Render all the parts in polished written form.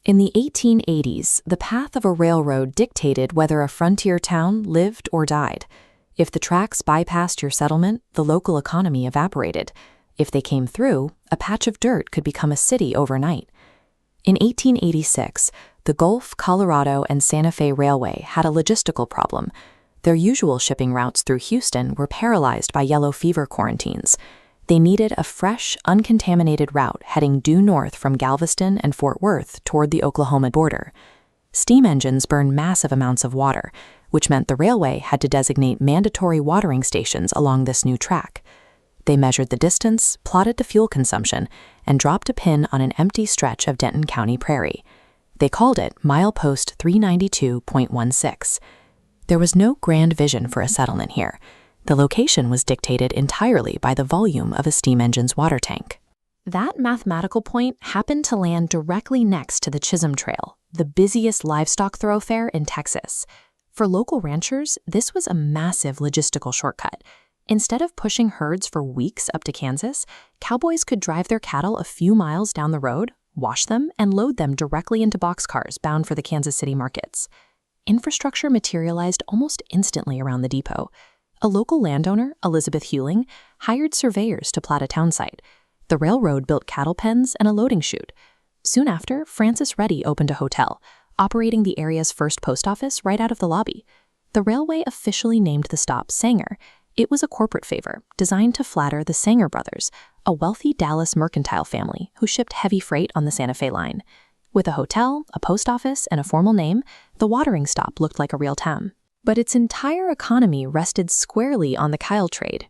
In the 1880s, the path of a railroad dictated whether a frontier town lived or died. If the tracks bypassed your settlement, the local economy evaporated. If they came through, a patch of dirt could become a city overnight. In 1886, the Gulf, Colorado, and Santa Fe Railway had a logistical problem. Their usual shipping routes through Houston were paralyzed by yellow fever quarantines. They needed a fresh, uncontaminated route heading due north from Galveston and Fort Worth toward the Oklahoma border. Steam engines burn massive amounts of water, which meant the railway had to designate mandatory watering stations along this new track. They measured the distance, plotted the fuel consumption, and dropped a pin on an empty stretch of Denton County prairie. They called it Milepost 392.16. There was no grand vision for a settlement here. The location was dictated entirely by the volume of a steam engine's water tank. That mathematical point happened to land directly next to the Chisholm Trail, the busiest livestock thoroughfare in Texas. For local ranchers, this was a massive logistical shortcut. Instead of pushing herds for weeks up to Kansas, cowboys could drive their cattle a few miles down the road, wash them, and load them directly into boxcars bound for the Kansas City markets. Infrastructure materialized almost instantly around the depot. A local landowner, Elizabeth Hewling, hired surveyors to plot a town site. The railroad built cattle pens and a loading chute. Soon after, Francis Reddy opened a hotel, operating the area's first post office right out of the lobby. The railway officially named the stop Sanger. It was a corporate favor designed to flatter the Sanger brothers, a wealthy Dallas mercantile family who shipped heavy freight on the Santa Fe line. With a hotel, a post office, and a formal name, the watering stop looked like a real town. But its entire economy rested squarely on the Kyle trade.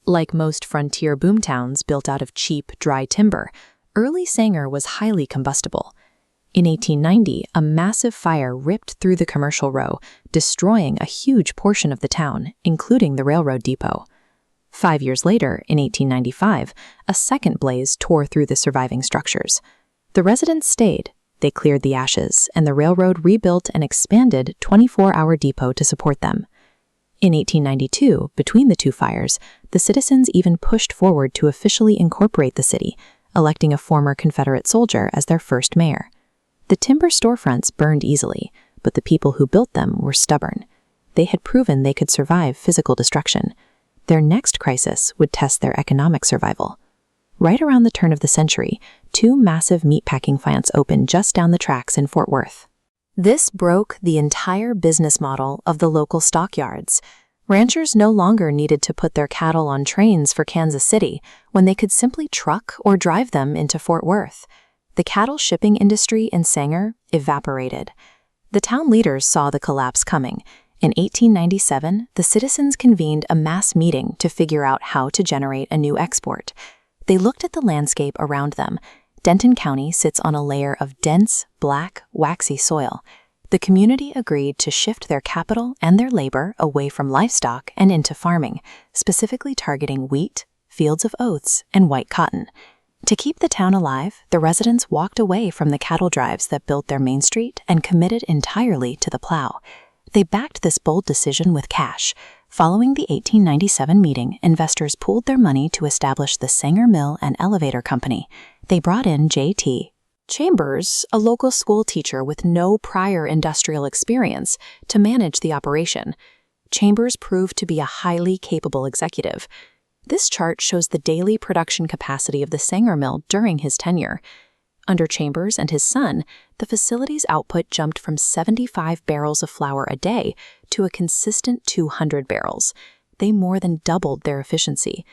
Like most frontier boomtowns built out of cheap, dry timber, early Sanger was highly combustible. In 1890, a massive fire ripped through the commercial row, destroying a huge portion of the town, including the railroad depot. 5 years later, in 1895, a second blaze tore through the surviving structures. The residents stayed. They cleared the ashes, and the railroad rebuilt an expanded 24-hour depot to support them. In 1892, between the two fires, the citizens even pushed forward to officially incorporate the city, electing a former Confederate soldier as their first mayor. The timber storefronts burned easily, but the people who built them were stubborn. They had proven they could survive physical destruction. Their next crisis would test their economic survival. Right around the turn of the century, 2 massive meatpacking plants opened just down the tracks in Fort Worth. This broke the entire business model of the local stockyards. Ranchers no longer needed to put their cattle on trains for Kansas City when they could simply truck or drive them into Fort Worth. The cattle shipping industry in Sanger evaporated. The town leaders saw the collapse coming. In 1897, the citizens convened a mass meeting to figure out how to generate a new export. They looked at the landscape around them. Denton County sits on a layer of dense, black, waxy soil. The community agreed to shift their capital and their labor away from livestock and into farming, specifically targeting wheat, fields of oats, and white cotton. To keep the town alive, the residents walked away from the cattle drives that built their main street and committed entirely to the plow. They backed this bold decision with cash. Following the 1897 meeting, investors pooled their money to establish the Sanger Mill and Elevator Company. They brought in J.T. Chambers, a local school teacher with no prior industrial experience, to manage the operation. Chambers proved to be a highly capable executive. This chart shows the daily production capacity of the Sanger Mill during his tenure. Under Chambers and his son, the facility's output jumped from 75 barrels of flour a day to a consistent 200 barrels. They more than doubled their efficiency.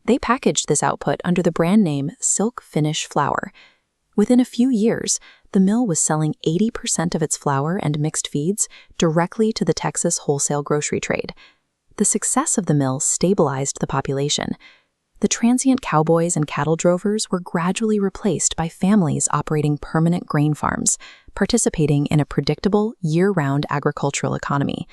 They packaged this output under the brand name Silk Finish Flour. Within a few years, the mill was selling 80% of its flour and mixed feeds directly to the Texas wholesale grocery trade. The success of the mill stabilized the population. The transient cowboys and cattle drovers were gradually replaced by families operating permanent grain farms, participating in a predictable, year-round agricultural economy.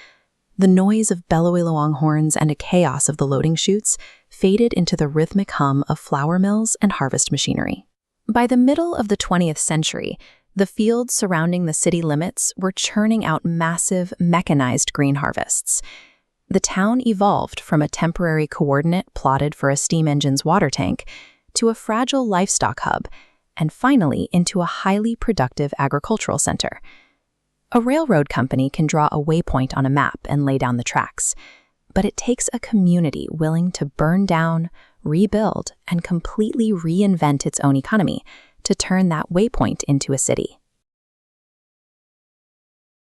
The noise of bellowy longhorns and a chaos of the loading chutes faded into the rhythmic hum of flour mills and harvest machinery. By the middle of the 20th century, the fields surrounding the city limits were churning out massive, mechanized grain harvests. The town evolved from a temporary coordinate plotted for a steam engine's water tank to a fragile livestock hub, and finally into a highly productive agricultural center. A railroad company can draw a waypoint on a map and lay down the tracks, but it takes a community willing to burn down, rebuild, and completely reinvent its own economy to turn that waypoint into a city.